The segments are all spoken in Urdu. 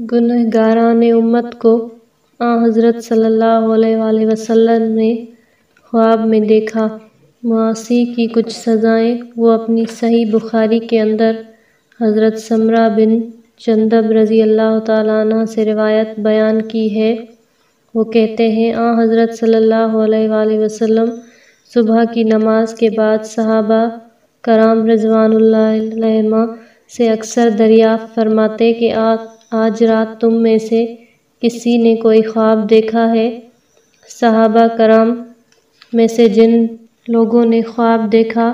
گنہگاران امت کو حضرت صلی اللہ علیہ وآلہ وسلم نے خواب میں دیکھا۔ معاصی کی کچھ سزائیں وہ اپنی صحیح بخاری کے اندر حضرت سمرہ بن جندب رضی اللہ تعالیٰ عنہ سے روایت بیان کی ہے۔ وہ کہتے ہیں حضرت صلی اللہ علیہ وآلہ وسلم صبح کی نماز کے بعد صحابہ کرام رضوان اللہ علیہم سے اکثر دریافت فرماتے کہ آج رات تم میں سے کسی نے کوئی خواب دیکھا ہے؟ صحابہ کرام میں سے جن لوگوں نے خواب دیکھا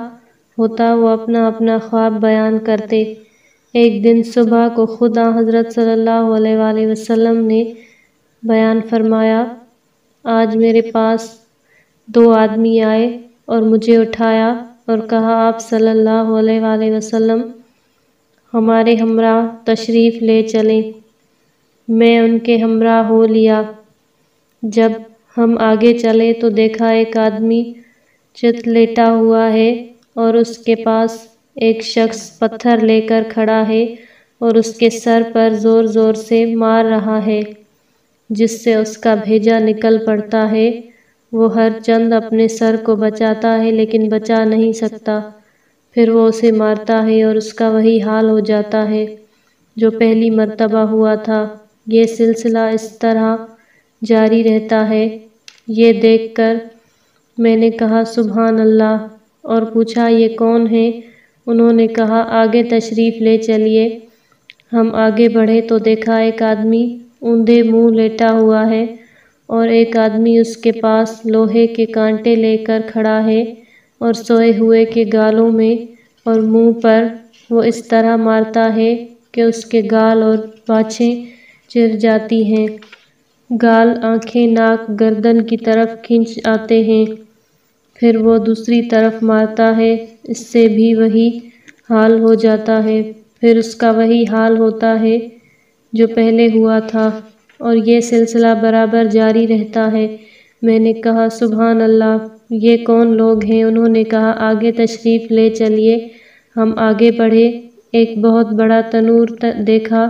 ہوتا وہ اپنا اپنا خواب بیان کرتے۔ ایک دن صبح کو خود حضرت صلی اللہ علیہ وآلہ وسلم نے بیان فرمایا، آج میرے پاس 2 آدمی آئے اور مجھے اٹھایا اور کہا آپ صلی اللہ علیہ وآلہ وسلم ہمارے ہمراہ تشریف لے چلیں۔ میں ان کے ہمراہ ہو لیا۔ جب ہم آگے چلے تو دیکھا ایک آدمی چت لیٹا ہوا ہے اور اس کے پاس ایک شخص پتھر لے کر کھڑا ہے اور اس کے سر پر زور زور سے مار رہا ہے، جس سے اس کا بھیجا نکل پڑتا ہے۔ وہ ہر چند اپنے سر کو بچاتا ہے لیکن بچا نہیں سکتا، پھر وہ اسے مارتا ہے اور اس کا وہی حال ہو جاتا ہے جو پہلی مرتبہ ہوا تھا۔ یہ سلسلہ اس طرح جاری رہتا ہے۔ یہ دیکھ کر میں نے کہا سبحان اللہ، اور پوچھا یہ کون ہے؟ انہوں نے کہا آگے تشریف لے چلیے۔ ہم آگے بڑھے تو دیکھا ایک آدمی اوندھے منہ لیٹا ہوا ہے اور ایک آدمی اس کے پاس لوہے کے کانٹے لے کر کھڑا ہے اور سوئے ہوئے کے گالوں میں اور منہ پر وہ اس طرح مارتا ہے کہ اس کے گال اور باچھیں چر جاتی ہیں۔ گال، آنکھیں، ناک، گردن کی طرف کھنچ آتے ہیں۔ پھر وہ دوسری طرف مارتا ہے، اس سے بھی وہی حال ہو جاتا ہے، پھر اس کا وہی حال ہوتا ہے جو پہلے ہوا تھا، اور یہ سلسلہ برابر جاری رہتا ہے۔ میں نے کہا سبحان اللہ، یہ کون لوگ ہیں؟ انہوں نے کہا آگے تشریف لے چلیے۔ ہم آگے بڑھے، ایک بہت بڑا تنور دیکھا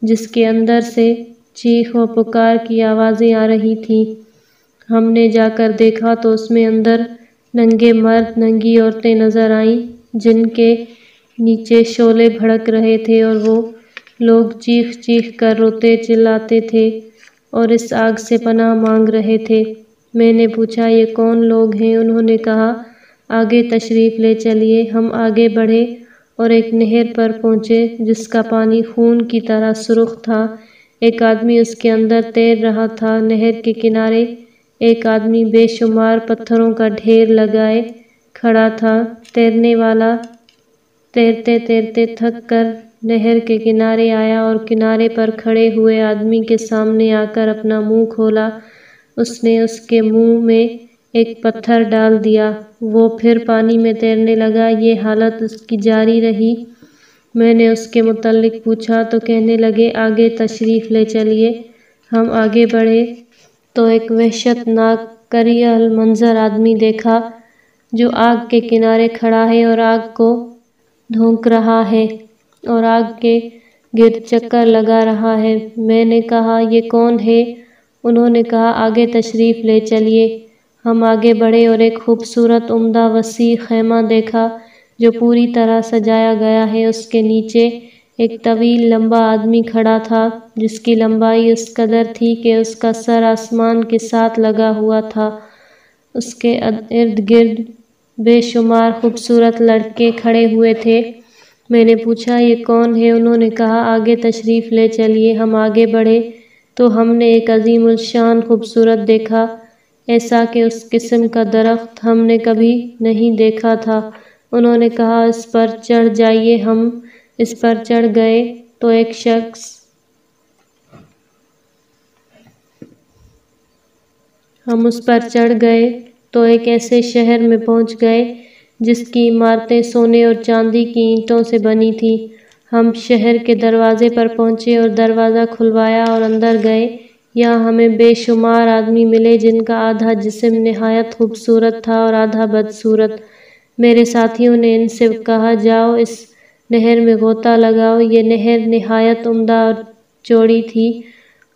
جس کے اندر سے چیخ و پکار کی آوازیں آ رہی تھیں۔ ہم نے جا کر دیکھا تو اس میں اندر ننگے مرد، ننگی عورتیں نظر آئیں جن کے نیچے شعلے بھڑک رہے تھے اور وہ لوگ چیخ چیخ کر روتے چلاتے تھے اور اس آگ سے پناہ مانگ رہے تھے۔ میں نے پوچھا یہ کون لوگ ہیں؟ انہوں نے کہا آگے تشریف لے چلیے۔ ہم آگے بڑھے اور ایک نہر پر پہنچے جس کا پانی خون کی طرح سرخ تھا۔ ایک آدمی اس کے اندر تیر رہا تھا۔ نہر کے کنارے ایک آدمی بے شمار پتھروں کا ڈھیر لگائے کھڑا تھا۔ تیرنے والا تیرتے تیرتے تھک کر نہر کے کنارے آیا اور کنارے پر کھڑے ہوئے آدمی کے سامنے آ کر اپنا منہ کھولا۔ اس نے اس کے منہ میں ایک پتھر ڈال دیا۔ وہ پھر پانی میں تیرنے لگا۔ یہ حالت اس کی جاری رہی۔ میں نے اس کے متعلق پوچھا تو کہنے لگے آگے تشریف لے چلیے۔ ہم آگے بڑھے تو ایک وحشت ناک کریہ المنظر آدمی دیکھا جو آگ کے کنارے کھڑا ہے اور آگ کو دھونک رہا ہے اور آگ کے گرد چکر لگا رہا ہے۔ میں نے کہا یہ کون ہے؟ انہوں نے کہا آگے تشریف لے چلیے۔ ہم آگے بڑھے اور ایک خوبصورت، عمدہ، وسیع خیمہ دیکھا جو پوری طرح سجایا گیا ہے۔ اس کے نیچے ایک طویل لمبا آدمی کھڑا تھا جس کی لمبائی اس قدر تھی کہ اس کا سر آسمان کے ساتھ لگا ہوا تھا۔ اس کے ارد گرد بے شمار خوبصورت لڑکے کھڑے ہوئے تھے۔ میں نے پوچھا یہ کون ہے؟ انہوں نے کہا آگے تشریف لے چلیے۔ ہم آگے بڑھے تو ہم نے ایک عظیم الشان خوبصورت دیکھا، ایسا کہ اس قسم کا درخت ہم نے کبھی نہیں دیکھا تھا۔ انہوں نے کہا اس پر چڑھ جائیے۔ ہم اس پر چڑھ گئے تو ایک ایسے شہر میں پہنچ گئے جس کی عمارتیں سونے اور چاندی کی اینٹوں سے بنی تھیں۔ ہم شہر کے دروازے پر پہنچے اور دروازہ کھلوایا اور اندر گئے۔ یہاں ہمیں بے شمار آدمی ملے جن کا آدھا جسم نہایت خوبصورت تھا اور آدھا بدصورت۔ میرے ساتھیوں نے ان سے کہا جاؤ اس نہر میں غوطہ لگاؤ۔ یہ نہر نہایت عمدہ اور چوڑی تھی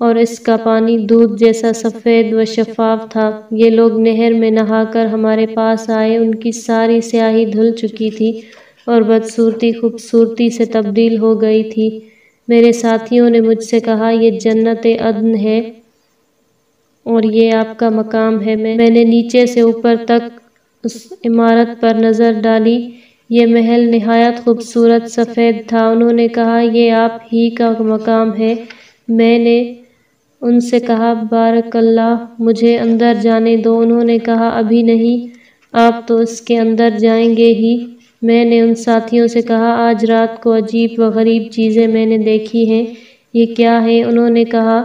اور اس کا پانی دودھ جیسا سفید و شفاف تھا۔ یہ لوگ نہر میں نہا کر ہمارے پاس آئے۔ ان کی ساری سیاہی دھل چکی تھی اور بدصورتی خوبصورتی سے تبدیل ہو گئی تھی۔ میرے ساتھیوں نے مجھ سے کہا، یہ جنت عدن ہے اور یہ آپ کا مقام ہے۔ میں نے نیچے سے اوپر تک اس عمارت پر نظر ڈالی۔ یہ محل نہایت خوبصورت سفید تھا۔ انہوں نے کہا، یہ آپ ہی کا مقام ہے۔ میں نے ان سے کہا، بارک اللہ، مجھے اندر جانے دو۔ انہوں نے کہا، ابھی نہیں، آپ تو اس کے اندر جائیں گے ہی۔ میں نے ان ساتھیوں سے کہا، آج رات کو عجیب و غریب چیزیں میں نے دیکھی ہیں، یہ کیا ہے؟ انہوں نے کہا،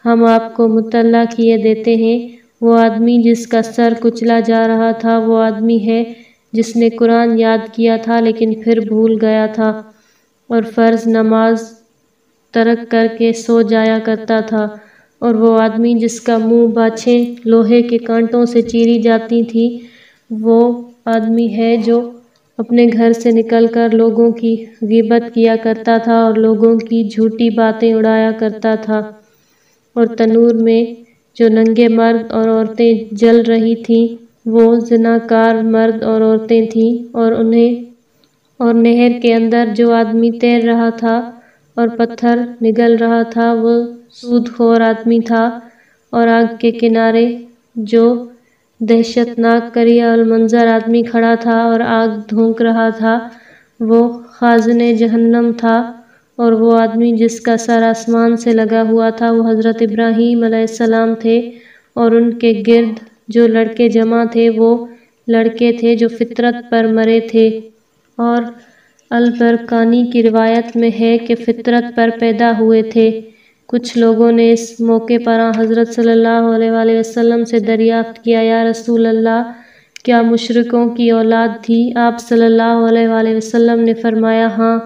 ہم آپ کو مطلع کیے دیتے ہیں۔ وہ آدمی جس کا سر کچلا جا رہا تھا وہ آدمی ہے جس نے قرآن یاد کیا تھا لیکن پھر بھول گیا تھا اور فرض نماز ترک کر کے سو جایا کرتا تھا، اور وہ آدمی جس کا منہ باچھیں لوہے کے کانٹوں سے چیری جاتی تھیں، وہ آدمی ہے جو اپنے گھر سے نکل کر لوگوں کی غیبت کیا کرتا تھا اور لوگوں کی جھوٹی باتیں اڑایا کرتا تھا، اور تنور میں جو ننگے مرد اور عورتیں جل رہی تھیں وہ زناکار مرد اور عورتیں تھیں، اور نہر کے اندر جو آدمی تیر رہا تھا اور پتھر نگل رہا تھا وہ سود خور آدمی تھا، اور آگ کے کنارے جو دہشت ناک کریہ المنظر آدمی کھڑا تھا اور آگ دھونک رہا تھا وہ خازن جہنم تھا، اور وہ آدمی جس کا سر آسمان سے لگا ہوا تھا وہ حضرت ابراہیم علیہ السلام تھے، اور ان کے گرد جو لڑکے جمع تھے وہ لڑکے تھے جو فطرت پر مرے تھے، اور البرقانی کی روایت میں ہے کہ فطرت پر پیدا ہوئے تھے۔ کچھ لوگوں نے اس موقع پر حضرت صلی اللہ علیہ وآلہ وسلم سے دریافت کیا، یا رسول اللہ، کیا مشرکوں کی اولاد تھی؟ آپ صلی اللہ علیہ وآلہ وسلم نے فرمایا، ہاں،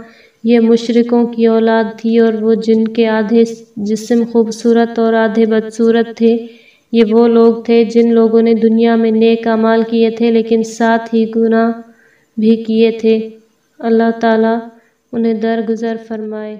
یہ مشرکوں کی اولاد تھی، اور وہ جن کے آدھے جسم خوبصورت اور آدھے بدصورت تھے، یہ وہ لوگ تھے جن لوگوں نے دنیا میں نیک اعمال کیے تھے لیکن ساتھ ہی گناہ بھی کیے تھے۔ اللہ تعالیٰ انہیں درگزر فرمائے۔